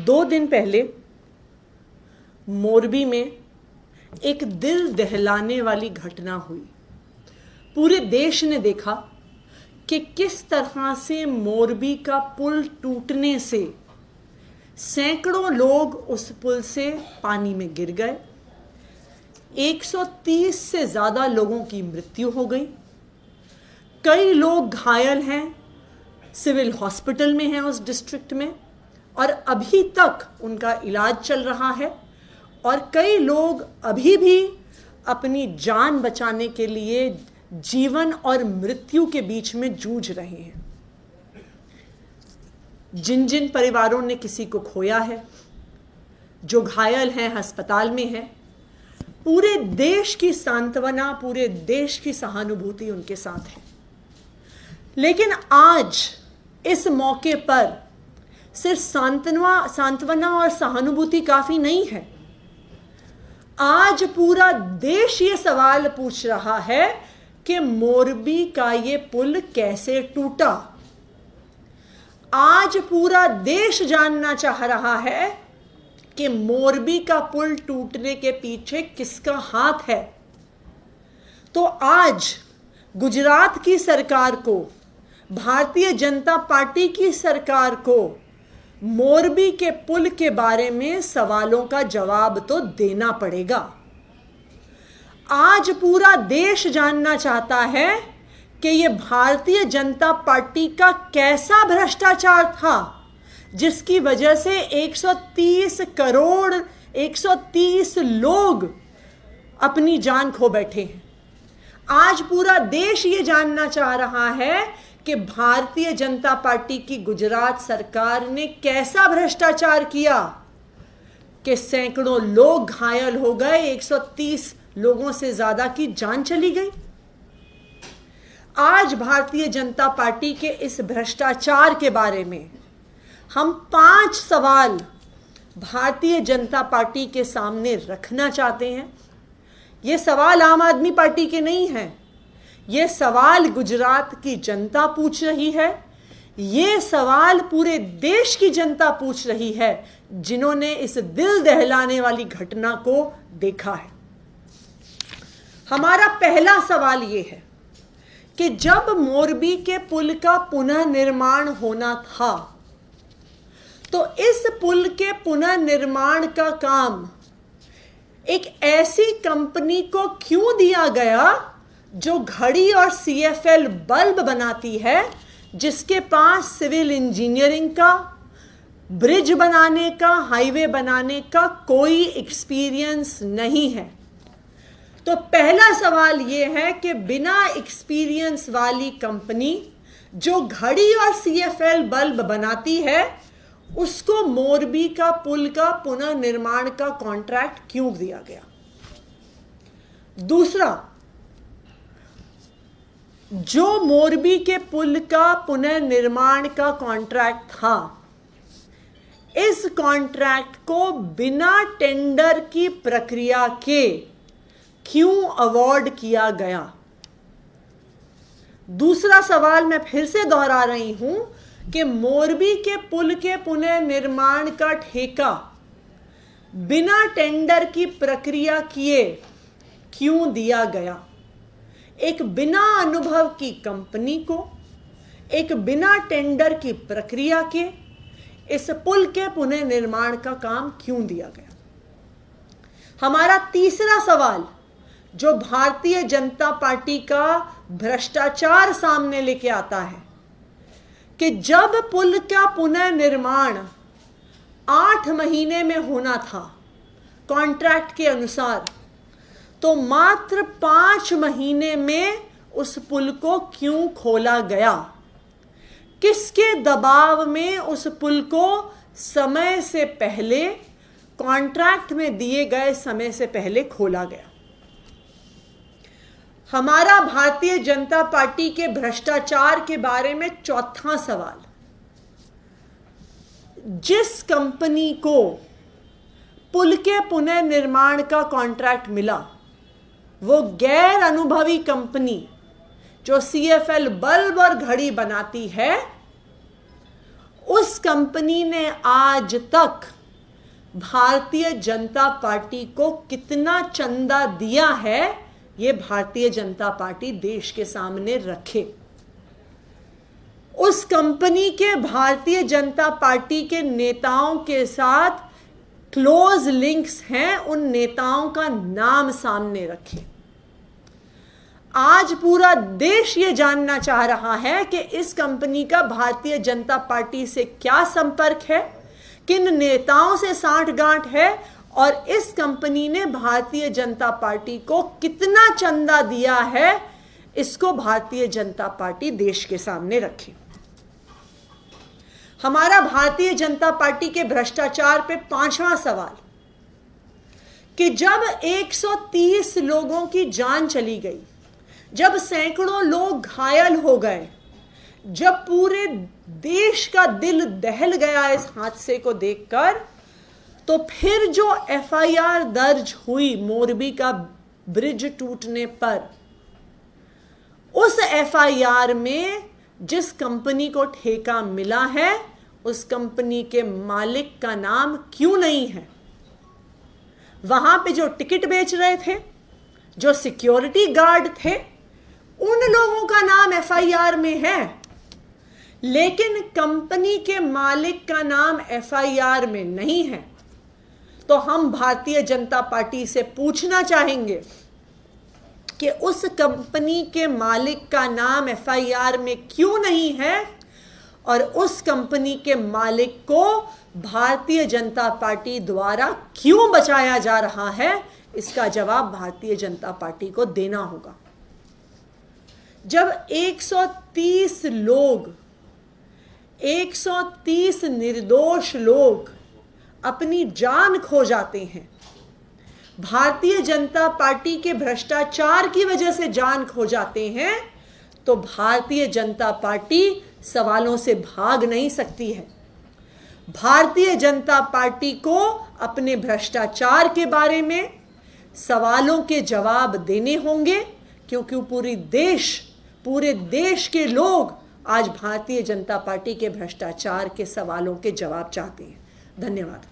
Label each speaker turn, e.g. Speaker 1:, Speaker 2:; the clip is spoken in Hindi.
Speaker 1: 2 दिन पहले मोरबी में एक दिल दहलाने वाली घटना हुई। पूरे देश ने देखा कि किस तरह से मोरबी का पुल टूटने से सैकड़ों लोग उस पुल से पानी में गिर गए। 130 से ज़्यादा लोगों की मृत्यु हो गई। कई लोग घायल हैं, सिविल हॉस्पिटल में हैं उस डिस्ट्रिक्ट में, और अभी तक उनका इलाज चल रहा है। और कई लोग अभी भी अपनी जान बचाने के लिए जीवन और मृत्यु के बीच में जूझ रहे हैं। जिन जिन परिवारों ने किसी को खोया है, जो घायल हैं, अस्पताल में हैं, पूरे देश की सांत्वना, पूरे देश की सहानुभूति उनके साथ है। लेकिन आज इस मौके पर सिर्फ सांत्वना और सहानुभूति काफी नहीं है। आज पूरा देश ये सवाल पूछ रहा है कि मोरबी का ये पुल कैसे टूटा। आज पूरा देश जानना चाह रहा है कि मोरबी का पुल टूटने के पीछे किसका हाथ है। तो आज गुजरात की सरकार को, भारतीय जनता पार्टी की सरकार को मोरबी के पुल के बारे में सवालों का जवाब तो देना पड़ेगा। आज पूरा देश जानना चाहता है कि ये भारतीय जनता पार्टी का कैसा भ्रष्टाचार था जिसकी वजह से 130 करोड़ 130 लोग अपनी जान खो बैठे हैं। आज पूरा देश ये जानना चाह रहा है कि भारतीय जनता पार्टी की गुजरात सरकार ने कैसा भ्रष्टाचार किया कि सैकड़ों लोग घायल हो गए, 130 लोगों से ज्यादा की जान चली गई। आज भारतीय जनता पार्टी के इस भ्रष्टाचार के बारे में हम 5 सवाल भारतीय जनता पार्टी के सामने रखना चाहते हैं। ये सवाल आम आदमी पार्टी के नहीं हैं, ये सवाल गुजरात की जनता पूछ रही है। ये सवाल पूरे देश की जनता पूछ रही है जिन्होंने इस दिल दहलाने वाली घटना को देखा है। हमारा पहला सवाल ये है कि जब मोरबी के पुल का पुनर्निर्माण होना था तो इस पुल के पुनर्निर्माण का काम एक ऐसी कंपनी को क्यों दिया गया जो घड़ी और CFL बल्ब बनाती है, जिसके पास सिविल इंजीनियरिंग का, ब्रिज बनाने का, हाईवे बनाने का कोई एक्सपीरियंस नहीं है। तो पहला सवाल यह है कि बिना एक्सपीरियंस वाली कंपनी जो घड़ी और CFL बल्ब बनाती है उसको मोरबी का पुल का पुनर्निर्माण का कॉन्ट्रैक्ट क्यों दिया गया। दूसरा, जो मोरबी के पुल का पुनर्निर्माण का कॉन्ट्रैक्ट था, इस कॉन्ट्रैक्ट को बिना टेंडर की प्रक्रिया के क्यों अवॉर्ड किया गया। दूसरा सवाल मैं फिर से दोहरा रही हूं कि मोरबी के पुल के पुनर्निर्माण का ठेका बिना टेंडर की प्रक्रिया किए क्यों दिया गया। एक बिना अनुभव की कंपनी को, एक बिना टेंडर की प्रक्रिया के इस पुल के पुनर्निर्माण का काम क्यों दिया गया। हमारा तीसरा सवाल जो भारतीय जनता पार्टी का भ्रष्टाचार सामने लेके आता है कि जब पुल का पुनर्निर्माण 8 महीने में होना था कॉन्ट्रैक्ट के अनुसार, तो मात्र 5 महीने में उस पुल को क्यों खोला गया। किसके दबाव में उस पुल को समय से पहले, कॉन्ट्रैक्ट में दिए गए समय से पहले खोला गया। हमारा भारतीय जनता पार्टी के भ्रष्टाचार के बारे में चौथा सवाल, जिस कंपनी को पुल के पुनर्निर्माण का कॉन्ट्रैक्ट मिला वो गैर अनुभवी कंपनी जो CFL बल्ब और घड़ी बनाती है, उस कंपनी ने आज तक भारतीय जनता पार्टी को कितना चंदा दिया है, यह भारतीय जनता पार्टी देश के सामने रखे। उस कंपनी के भारतीय जनता पार्टी के नेताओं के साथ क्लोज लिंक्स हैं, उन नेताओं का नाम सामने रखें। आज पूरा देश ये जानना चाह रहा है कि इस कंपनी का भारतीय जनता पार्टी से क्या संपर्क है, किन नेताओं से सांठगांठ है और इस कंपनी ने भारतीय जनता पार्टी को कितना चंदा दिया है, इसको भारतीय जनता पार्टी देश के सामने रखे। हमारा भारतीय जनता पार्टी के भ्रष्टाचार पे 5वां सवाल कि जब 130 लोगों की जान चली गई, जब सैकड़ों लोग घायल हो गए, जब पूरे देश का दिल दहल गया इस हादसे को देखकर, तो फिर जो एफआईआर दर्ज हुई मोरबी का ब्रिज टूटने पर, उस एफआईआर में जिस कंपनी को ठेका मिला है उस कंपनी के मालिक का नाम क्यों नहीं है? वहां पे जो टिकट बेच रहे थे, जो सिक्योरिटी गार्ड थे, उन लोगों का नाम एफआईआर में है, लेकिन कंपनी के मालिक का नाम एफआईआर में नहीं है। तो हम भारतीय जनता पार्टी से पूछना चाहेंगे कि उस कंपनी के मालिक का नाम एफआईआर में क्यों नहीं है और उस कंपनी के मालिक को भारतीय जनता पार्टी द्वारा क्यों बचाया जा रहा है? इसका जवाब भारतीय जनता पार्टी को देना होगा। जब 130 लोग, 130 निर्दोष लोग अपनी जान खो जाते हैं, भारतीय जनता पार्टी के भ्रष्टाचार की वजह से जान खो जाते हैं, तो भारतीय जनता पार्टी सवालों से भाग नहीं सकती है। भारतीय जनता पार्टी को अपने भ्रष्टाचार के बारे में सवालों के जवाब देने होंगे, क्योंकि पूरे देश के लोग आज भारतीय जनता पार्टी के भ्रष्टाचार के सवालों के जवाब चाहते हैं। धन्यवाद।